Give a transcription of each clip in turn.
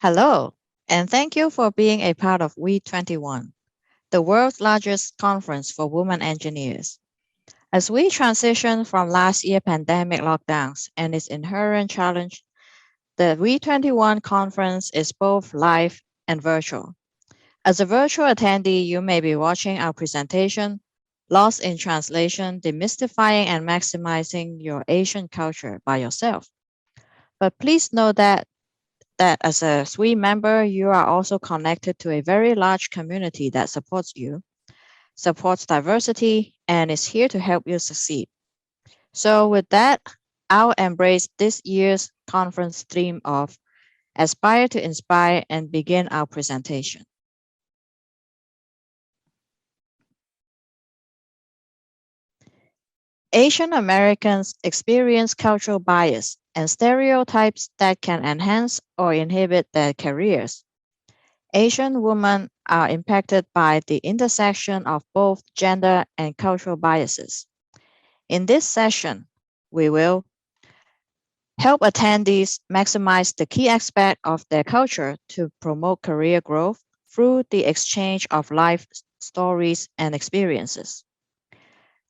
Hello, and thank you for being a part of WE21, the world's largest conference for women engineers. As we transition from last year's pandemic lockdowns and its inherent challenge, the WE21 conference is both live and virtual. As a virtual attendee, you may be watching our presentation, Lost in Translation, Demystifying and Maximizing Your Asian Culture by yourself. But please know that as a SWE member, you are also connected to a very large community that supports you, supports diversity, and is here to help you succeed. So with that, I'll embrace this year's conference theme of Aspire to Inspire and begin our presentation. Asian Americans experience cultural bias and stereotypes that can enhance or inhibit their careers. Asian women are impacted by the intersection of both gender and cultural biases. In this session, we will help attendees maximize the key aspect of their culture to promote career growth through the exchange of life stories and experiences.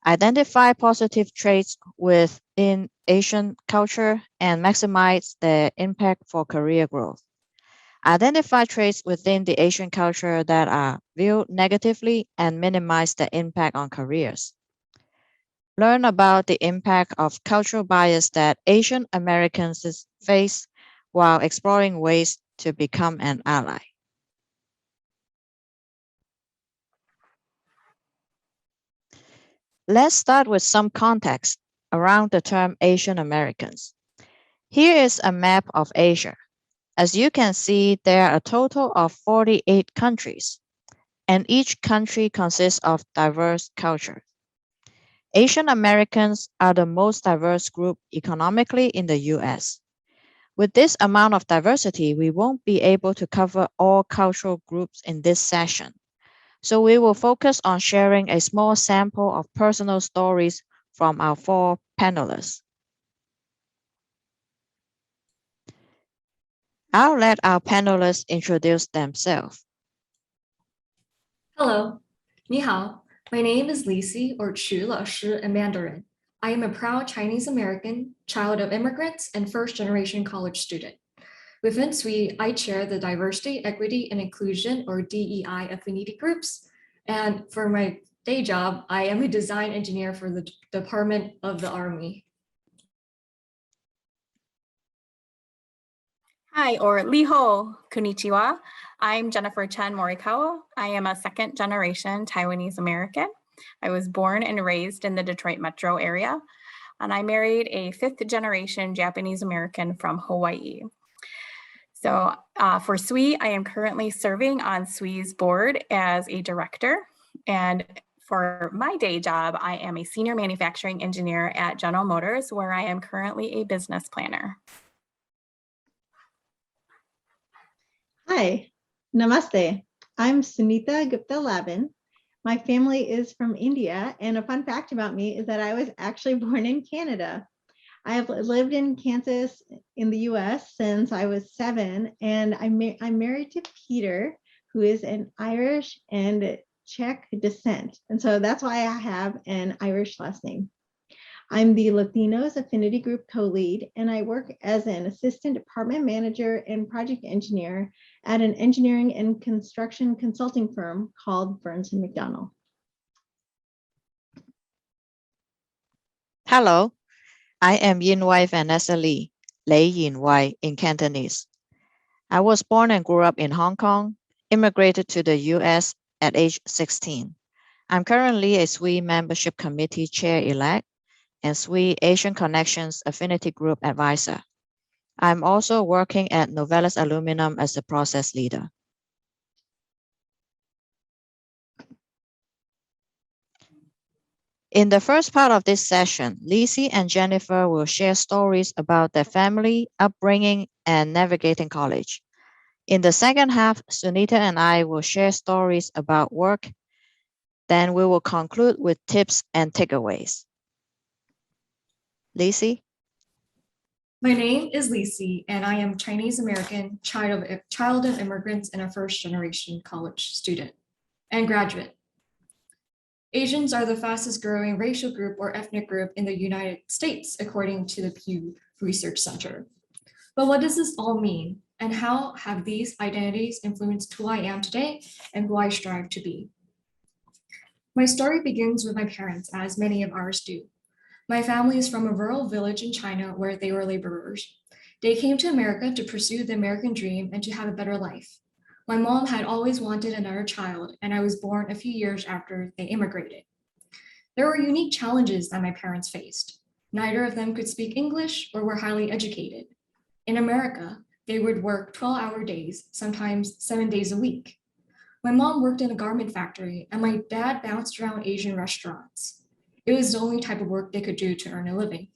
Identify positive traits within Asian culture and maximize their impact for career growth. Identify traits within the Asian culture that are viewed negatively and minimize the impact on careers. Learn about the impact of cultural bias that Asian Americans face while exploring ways to become an ally. Let's start with some context around the term Asian Americans. Here is a map of Asia. As you can see, there are a total of 48 countries, and each country consists of diverse cultures. Asian Americans are the most diverse group economically in the US. With this amount of diversity, we won't be able to cover all cultural groups in this session. So we will focus on sharing a small sample of personal stories from our four panelists. I'll let our panelists introduce themselves. Hello, 你好. My name is Lisi or Chu 老师 in Mandarin. I am a proud Chinese American, child of immigrants, and first-generation college student. Within SWE, I chair the Diversity, Equity, and Inclusion or DEI affinity groups. And for my day job, I am a design engineer for the Department of the Army. Hi, or Liho, konnichiwa. I'm Jennifer Chen Morikawa. I am a second generation Taiwanese American. I was born and raised in the Detroit metro area, and I married a fifth generation Japanese American from Hawaii. So for SWE, I am currently serving on SWE's board as a director. And for my day job, I am a senior manufacturing engineer at General Motors, where I am currently a business planner. Hi, namaste. I'm Sunita Gupta-Labin. My family is from India, and a fun fact about me is that I was actually born in Canada. I have lived in Kansas in the US since I was 7, and I'm married to Peter, who is an Irish and Czech descent. And so that's why I have an Irish last name. I'm the Latinos Affinity Group co-lead, and I work as an assistant department manager and project engineer at an engineering and construction consulting firm called Burns & McDonnell. Hello, I am Yinwei Vanessa Lee, Lei Yinwei in Cantonese. I was born and grew up in Hong Kong, immigrated to the US at age 16. I'm currently a SWE membership committee chair-elect and SWE Asian Connections Affinity Group advisor. I'm also working at Novelis Aluminum as a process leader. In the first part of this session, Lisi and Jennifer will share stories about their family, upbringing, and navigating college. In the second half, Sunita and I will share stories about work. Then we will conclude with tips and takeaways. Lisi? My name is Lisi, and I am Chinese American, child of immigrants, and a first generation college student and graduate. Asians are the fastest growing racial group or ethnic group in the United States, according to the Pew Research Center. But what does this all mean? And how have these identities influenced who I am today and who I strive to be? My story begins with my parents, as many of ours do. My family is from a rural village in China where they were laborers. They came to America to pursue the American dream and to have a better life. My mom had always wanted another child, and I was born a few years after they immigrated. There were unique challenges that my parents faced. Neither of them could speak English or were highly educated. In America, they would work 12-hour days, sometimes 7 days a week. My mom worked in a garment factory, and my dad bounced around Asian restaurants. It was the only type of work they could do to earn a living.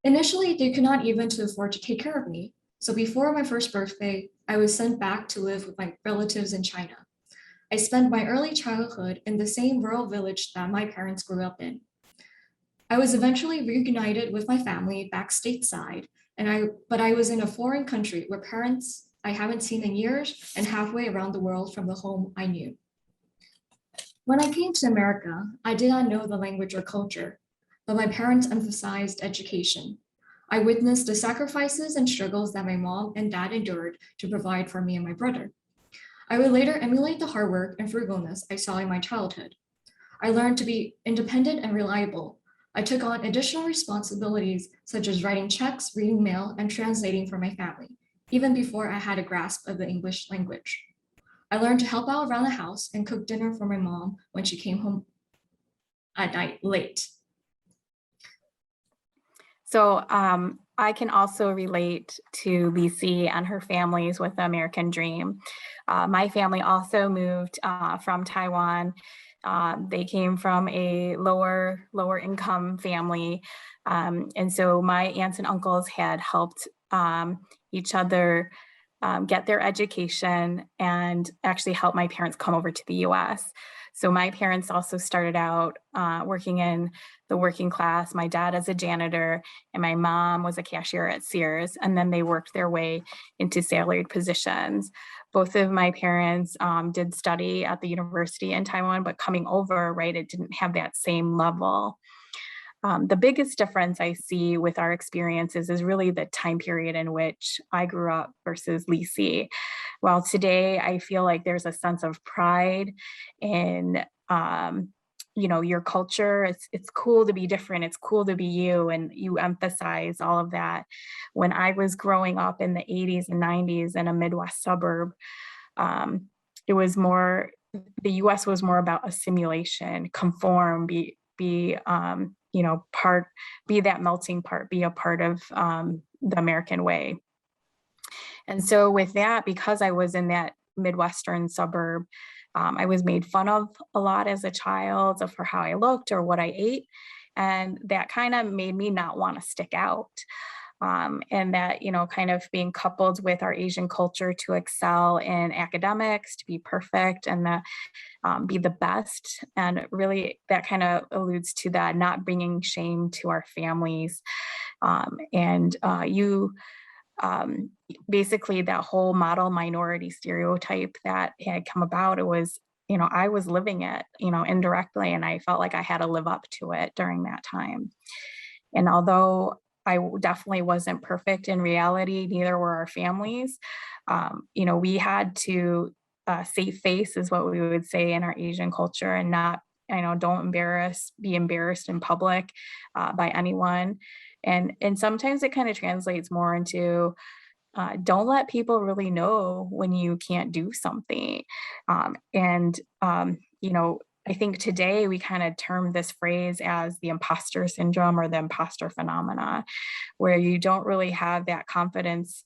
Initially, they could not even afford to take care of me. So before my first birthday, I was sent back to live with my relatives in China. I spent my early childhood in the same rural village that my parents grew up in. I was eventually reunited with my family back stateside, but I was in a foreign country where parents I haven't seen in years and halfway around the world from the home I knew. When I came to America, I did not know the language or culture, but my parents emphasized education. I witnessed the sacrifices and struggles that my mom and dad endured to provide for me and my brother. I would later emulate the hard work and frugalness I saw in my childhood. I learned to be independent and reliable. I took on additional responsibilities such as writing checks, reading mail, and translating for my family, even before I had a grasp of the English language. I learned to help out around the house and cook dinner for my mom when she came home at night late. So I can also relate to Lisi and her families with the American dream. My family also moved from Taiwan. They came from a lower income family. And so my aunts and uncles had helped each other get their education and actually help my parents come over to the US. So my parents also started out working in the working class. My dad as a janitor and my mom was a cashier at Sears. And then they worked their way into salaried positions. Both of my parents did study at the university in Taiwan, but coming over, right, it didn't have that same level. The biggest difference I see with our experiences is really the time period in which I grew up versus Lisi. While today I feel like there's a sense of pride in your culture. It's cool to be different. It's cool to be you, and you emphasize all of that. When I was growing up in the 80s and 90s in a Midwest suburb, it was more, the US was more about assimilation, conform, be that melting pot, be a part of the American way. And so with that, because I was in that Midwestern suburb, I was made fun of a lot as a child for how I looked or what I ate. And that kind of made me not want to stick out. And that, kind of being coupled with our Asian culture to excel in academics, to be perfect and be the best. And really that kind of alludes to that not bringing shame to our families. Basically that whole model minority stereotype that had come about, it was, I was living it, indirectly, and I felt like I had to live up to it during that time. And although I definitely wasn't perfect in reality, neither were our families. We had to save face is what we would say in our Asian culture, and not, don't be embarrassed in public by anyone. And sometimes it kind of translates more into don't let people really know when you can't do something. I think today we kind of term this phrase as the imposter syndrome or the imposter phenomena, where you don't really have that confidence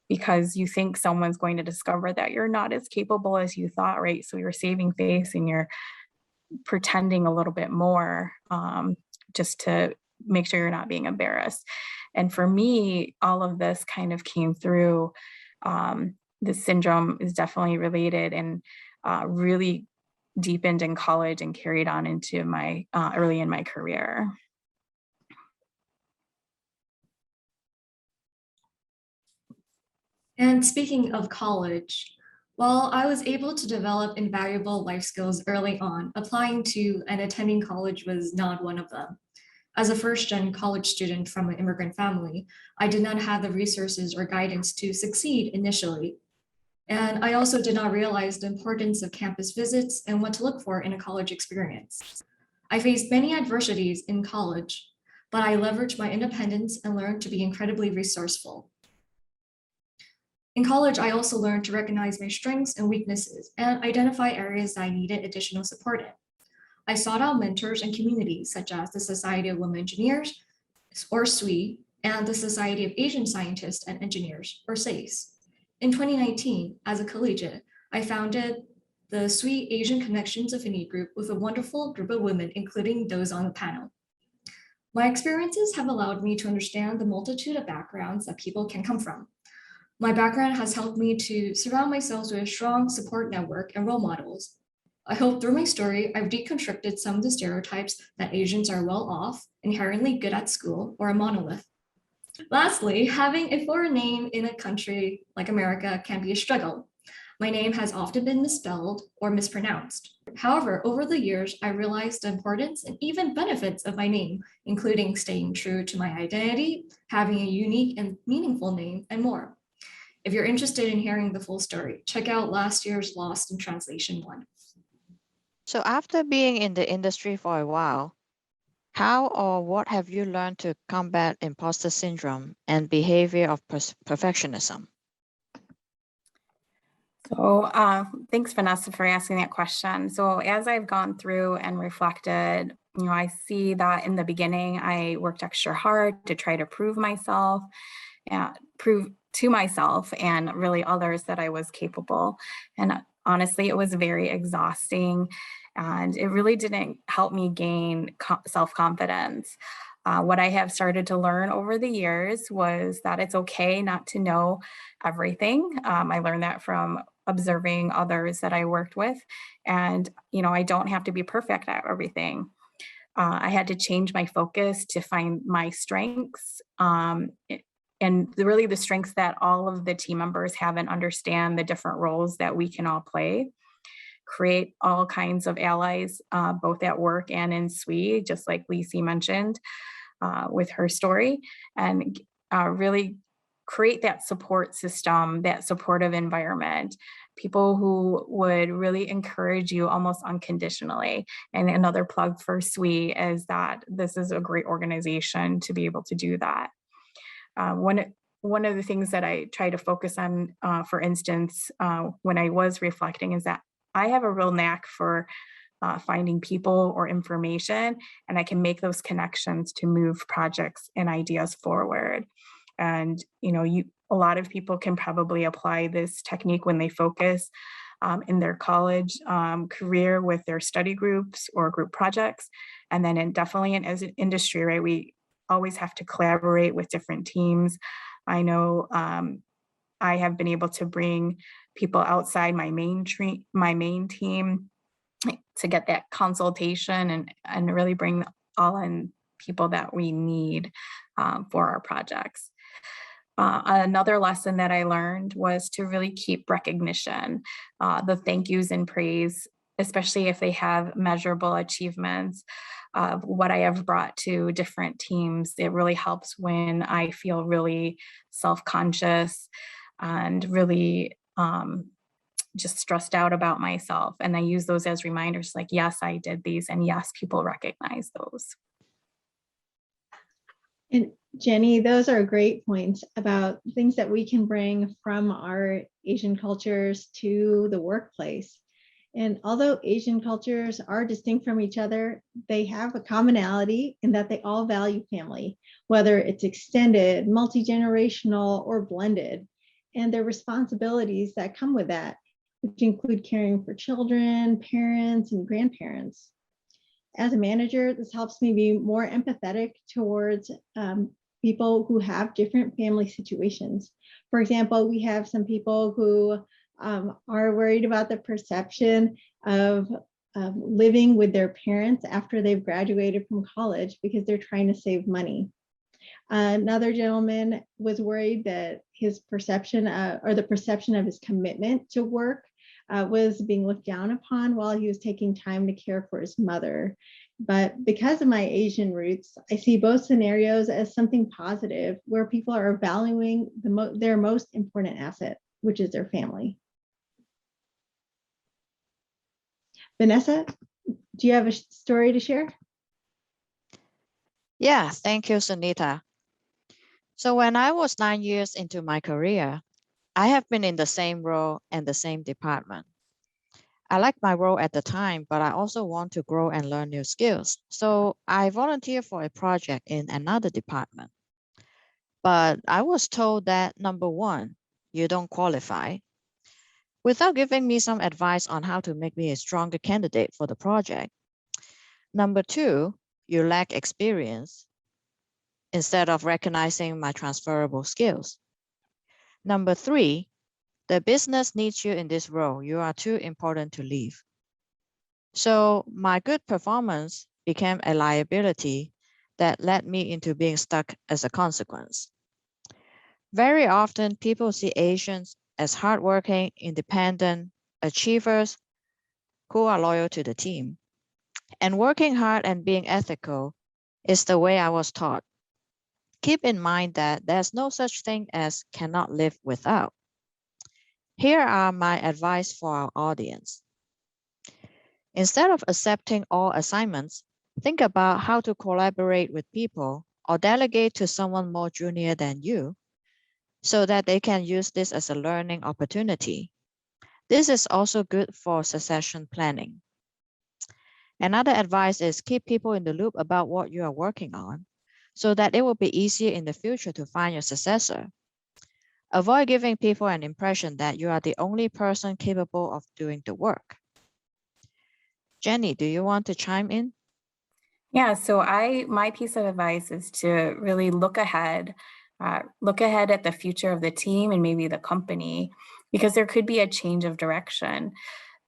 because you think someone's going to discover that you're not as capable as you thought, right? So you're saving face and you're pretending a little bit more just to make sure you're not being embarrassed. And for me, all of this kind of came through. This syndrome is definitely related and really deepened in college and carried on into my early in my career. And speaking of college, while I was able to develop invaluable life skills early on, applying to and attending college was not one of them. As a first-gen college student from an immigrant family, I did not have the resources or guidance to succeed initially. And I also did not realize the importance of campus visits and what to look for in a college experience. I faced many adversities in college, but I leveraged my independence and learned to be incredibly resourceful. In college, I also learned to recognize my strengths and weaknesses and identify areas that I needed additional support in. I sought out mentors and communities such as the Society of Women Engineers, or SWE, and the Society of Asian Scientists and Engineers, or SACE. In 2019, as a collegiate, I founded the SWE Asian Connections Affinity Group with a wonderful group of women, including those on the panel. My experiences have allowed me to understand the multitude of backgrounds that people can come from. My background has helped me to surround myself with a strong support network and role models. I hope through my story, I've deconstructed some of the stereotypes that Asians are well off, inherently good at school, or a monolith. Lastly, having a foreign name in a country like America can be a struggle. My name has often been misspelled or mispronounced. However, over the years, I realized the importance and even benefits of my name, including staying true to my identity, having a unique and meaningful name, and more. If you're interested in hearing the full story, check out last year's Lost in Translation 1. So after being in the industry for a while, how or what have you learned to combat imposter syndrome and behavior of perfectionism? So thanks, Vanessa, for asking that question. So as I've gone through and reflected, I see that in the beginning, I worked extra hard to try to prove myself and prove to myself and really others that I was capable. And honestly, it was very exhausting and it really didn't help me gain self-confidence. What I have started to learn over the years was that it's okay not to know everything. I learned that from observing others that I worked with. And, I don't have to be perfect at everything. I had to change my focus to find my strengths and really the strengths that all of the team members have and understand the different roles that we can all play. Create all kinds of allies, both at work and in SWE, just like Lisi mentioned with her story, and really create that support system, that supportive environment, people who would really encourage you almost unconditionally. And another plug for SWE is that this is a great organization to be able to do that. One of the things that I try to focus on, for instance, when I was reflecting, is that I have a real knack for finding people or information, and I can make those connections to move projects and ideas forward. And a lot of people can probably apply this technique when they focus in their college career with their study groups or group projects, and then definitely as an industry, right? We always have to collaborate with different teams. I know I have been able to bring people outside my main team to get that consultation and really bring all in people that we need for our projects. Another lesson that I learned was to really keep recognition, the thank yous and praise, especially if they have measurable achievements of what I have brought to different teams. It really helps when I feel really self-conscious and really just stressed out about myself. And I use those as reminders like, yes, I did these, and yes, people recognize those. And Jenny, those are great points about things that we can bring from our Asian cultures to the workplace. And although Asian cultures are distinct from each other, they have a commonality in that they all value family, whether it's extended, multi-generational, or blended, and their responsibilities that come with that, which include caring for children, parents, and grandparents. As a manager, this helps me be more empathetic towards people who have different family situations. For example, we have some people who are worried about the perception of living with their parents after they've graduated from college because they're trying to save money. Another gentleman was worried that his perception or the perception of his commitment to work was being looked down upon while he was taking time to care for his mother. But because of my Asian roots, I see both scenarios as something positive, where people are valuing their most important asset, which is their family. Vanessa, do you have a story to share? Yeah, thank you, Sunita. So when I was 9 years into my career, I have been in the same role and the same department. I liked my role at the time, but I also want to grow and learn new skills. So I volunteered for a project in another department. But I was told that number one, you don't qualify, without giving me some advice on how to make me a stronger candidate for the project. Number two, you lack experience, instead of recognizing my transferable skills. Number three, the business needs you in this role. You are too important to leave. So my good performance became a liability that led me into being stuck as a consequence. Very often, people see Asians as hardworking, independent achievers who are loyal to the team. And working hard and being ethical is the way I was taught. Keep in mind that there's no such thing as cannot live without. Here are my advice for our audience. Instead of accepting all assignments, think about how to collaborate with people or delegate to someone more junior than you so that they can use this as a learning opportunity. This is also good for succession planning. Another advice is keep people in the loop about what you are working on so that it will be easier in the future to find your successor. Avoid giving people an impression that you are the only person capable of doing the work. Jenny, do you want to chime in? Yeah, so my piece of advice is to really look ahead at the future of the team and maybe the company, because there could be a change of direction.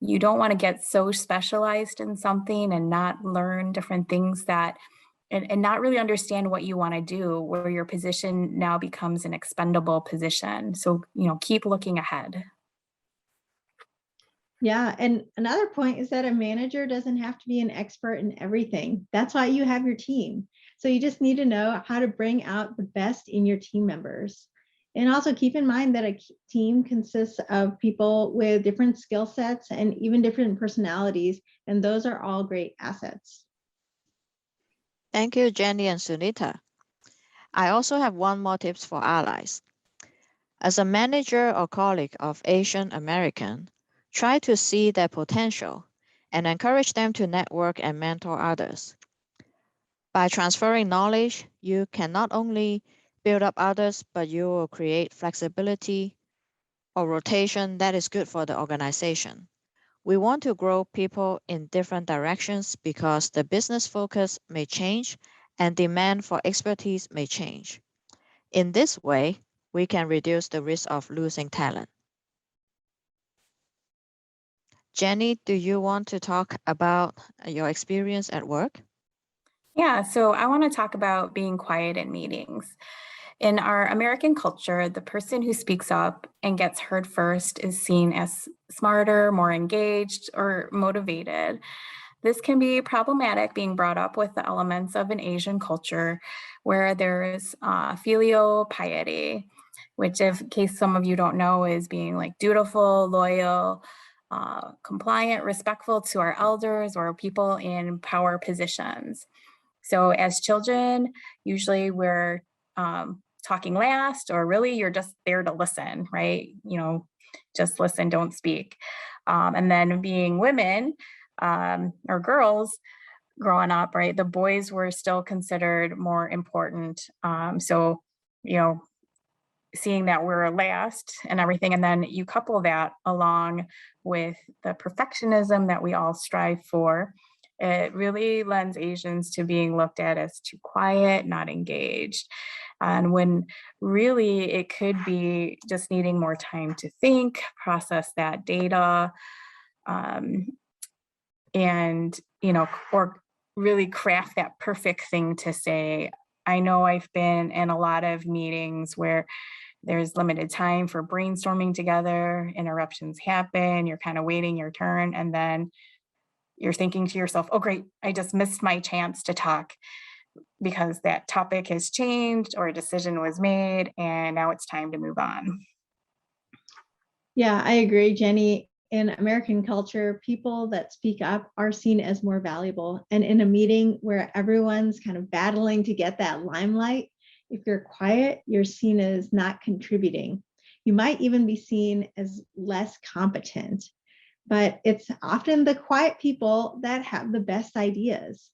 You don't want to get so specialized in something and not learn different things and not really understand what you want to do, where your position now becomes an expendable position. So, keep looking ahead. Yeah, and another point is that a manager doesn't have to be an expert in everything. That's why you have your team. So you just need to know how to bring out the best in your team members. And also keep in mind that a team consists of people with different skill sets and even different personalities, and those are all great assets. Thank you, Jenny and Sunita. I also have one more tips for allies. As a manager or colleague of Asian American, try to see their potential and encourage them to network and mentor others. By transferring knowledge, you can not only build up others, but you will create flexibility or rotation that is good for the organization. We want to grow people in different directions because the business focus may change and demand for expertise may change. In this way, we can reduce the risk of losing talent. Jenny, do you want to talk about your experience at work? Yeah, so I want to talk about being quiet in meetings. In our American culture, the person who speaks up and gets heard first is seen as smarter, more engaged, or motivated. This can be problematic being brought up with the elements of an Asian culture where there's filial piety, which, in case some of you don't know, is being like dutiful, loyal, compliant, respectful to our elders or people in power positions. So as children, usually we're talking last, or really you're just there to listen, right? Just listen, don't speak. And then being women or girls growing up, right? The boys were still considered more important. So, seeing that we're last and everything, and then you couple that along with the perfectionism that we all strive for, it really lends Asians to being looked at as too quiet, not engaged. And when really it could be just needing more time to think, process that data, and, or really craft that perfect thing to say I know I've been in a lot of meetings where there's limited time for brainstorming together, interruptions happen, you're kind of waiting your turn, and then you're thinking to yourself, oh great, I just missed my chance to talk because that topic has changed or a decision was made and now it's time to move on. Yeah, I agree, Jenny. In American culture, people that speak up are seen as more valuable. And in a meeting where everyone's kind of battling to get that limelight, if you're quiet, you're seen as not contributing. You might even be seen as less competent, but it's often the quiet people that have the best ideas.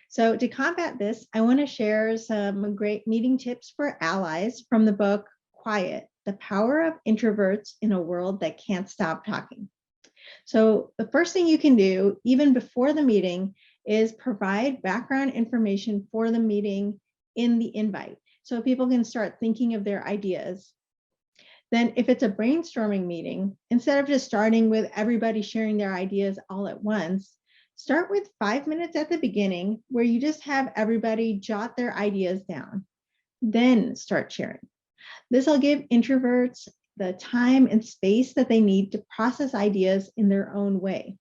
So to combat this, I want to share some great meeting tips for allies from the book Quiet: The Power of Introverts in a World That Can't Stop Talking. So the first thing you can do, even before the meeting, is provide background information for the meeting in the invite, so people can start thinking of their ideas. Then if it's a brainstorming meeting, instead of just starting with everybody sharing their ideas all at once, start with 5 minutes at the beginning where you just have everybody jot their ideas down, then start sharing. This will give introverts the time and space that they need to process ideas in their own way.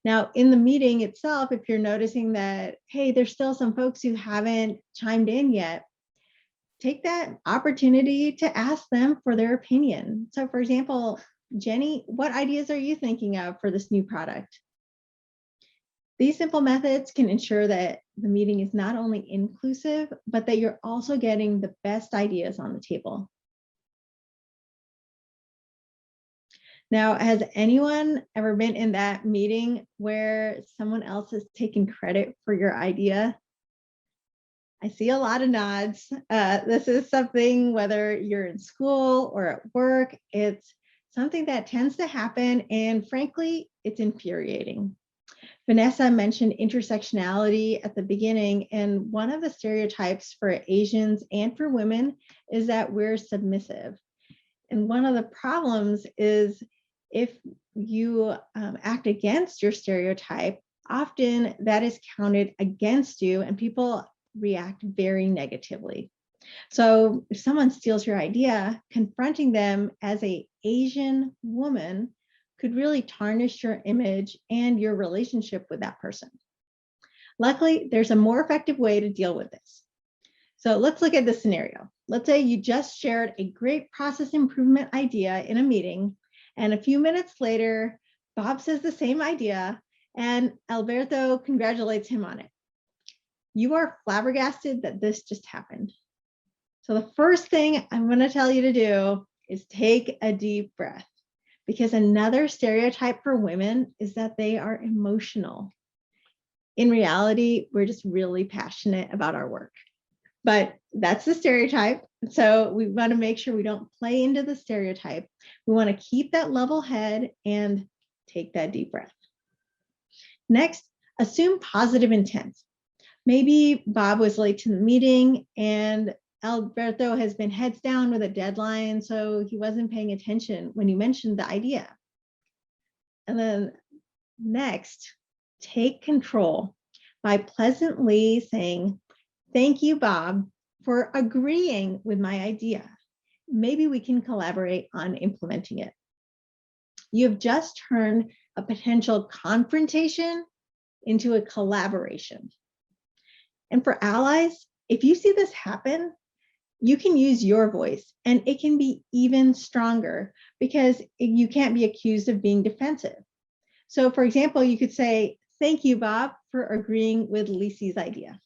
Now, in the meeting itself, if you're noticing that, hey, there's still some folks who haven't chimed in yet, take that opportunity to ask them for their opinion. So for example, Jenny, what ideas are you thinking of for this new product? These simple methods can ensure that the meeting is not only inclusive, but that you're also getting the best ideas on the table. Now, has anyone ever been in that meeting where someone else has taken credit for your idea? I see a lot of nods. This is something, whether you're in school or at work, it's something that tends to happen, and frankly, it's infuriating. Vanessa mentioned intersectionality at the beginning, and one of the stereotypes for Asians and for women is that we're submissive. And one of the problems is if you act against your stereotype, often that is counted against you and people react very negatively. So if someone steals your idea, confronting them as an Asian woman could really tarnish your image and your relationship with that person. Luckily, there's a more effective way to deal with this. So let's look at this scenario. Let's say you just shared a great process improvement idea in a meeting, and a few minutes later, Bob says the same idea, and Alberto congratulates him on it. You are flabbergasted that this just happened. So the first thing I'm going to tell you to do is take a deep breath, because another stereotype for women is that they are emotional. In reality, we're just really passionate about our work. But that's the stereotype. So we want to make sure we don't play into the stereotype. We want to keep that level head and take that deep breath. Next, assume positive intent. Maybe Bob was late to the meeting and Alberto has been heads down with a deadline, so he wasn't paying attention when you mentioned the idea. And then next, take control by pleasantly saying, "Thank you, Bob, for agreeing with my idea. Maybe we can collaborate on implementing it." You have just turned a potential confrontation into a collaboration. And for allies, if you see this happen, you can use your voice, and it can be even stronger because you can't be accused of being defensive. So for example, you could say, "Thank you, Bob, for agreeing with Lisi's idea."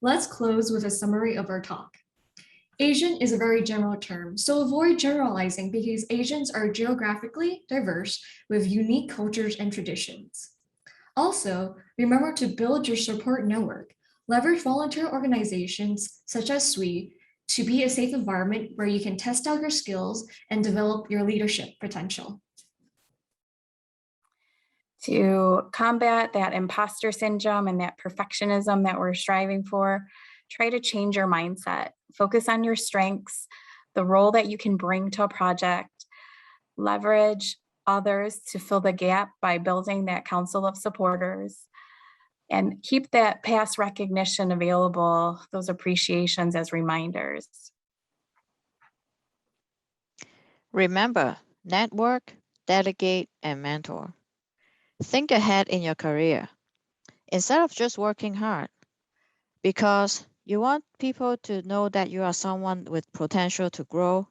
Let's close with a summary of our talk. Asian is a very general term, so avoid generalizing because Asians are geographically diverse with unique cultures and traditions. Also, remember to build your support network. Leverage volunteer organizations such as SWE to be a safe environment where you can test out your skills and develop your leadership potential. To combat that imposter syndrome and that perfectionism that we're striving for, try to change your mindset. Focus on your strengths, the role that you can bring to a project. Leverage others to fill the gap by building that council of supporters. And keep that past recognition available, those appreciations as reminders. Remember, network, delegate, and mentor. Think ahead in your career instead of just working hard, because you want people to know that you are someone with potential to grow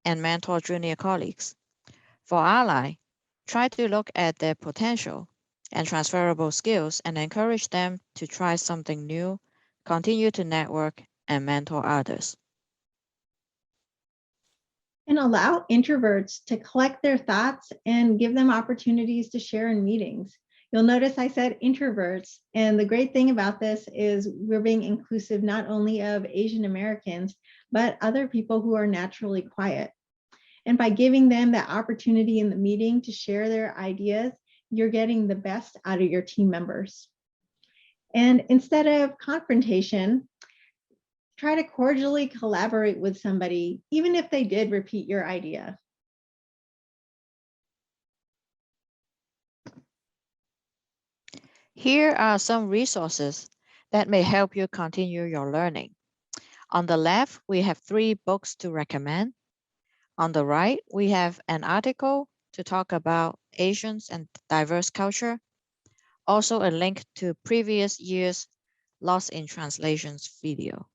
and mentor junior colleagues. For ally, try to look at their potential and transferable skills and encourage them to try something new, continue to network, and mentor others. And allow introverts to collect their thoughts and give them opportunities to share in meetings. You'll notice I said introverts, and the great thing about this is we're being inclusive not only of Asian Americans, but other people who are naturally quiet. And by giving them that opportunity in the meeting to share their ideas, you're getting the best out of your team members. And instead of confrontation, try to cordially collaborate with somebody, even if they did repeat your idea. Here are some resources that may help you continue your learning. On the left, we have 3 books to recommend. On the right, we have an article to talk about Asians and diverse culture. Also a link to previous year's Lost in Translations video.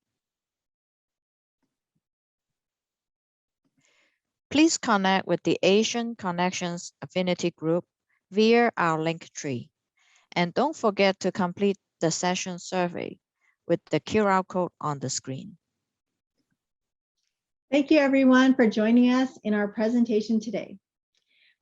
Please connect with the Asian Connections Affinity Group via our link tree. And don't forget to complete the session survey with the QR code on the screen. Thank you everyone for joining us in our presentation today.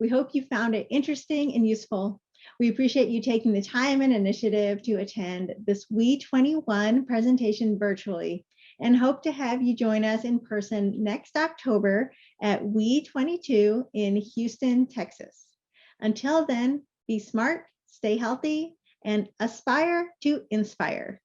We hope you found it interesting and useful. We appreciate you taking the time and initiative to attend this WE21 presentation virtually, and hope to have you join us in person next October at WE22 in Houston, Texas. Until then, be smart, stay healthy, and aspire to inspire.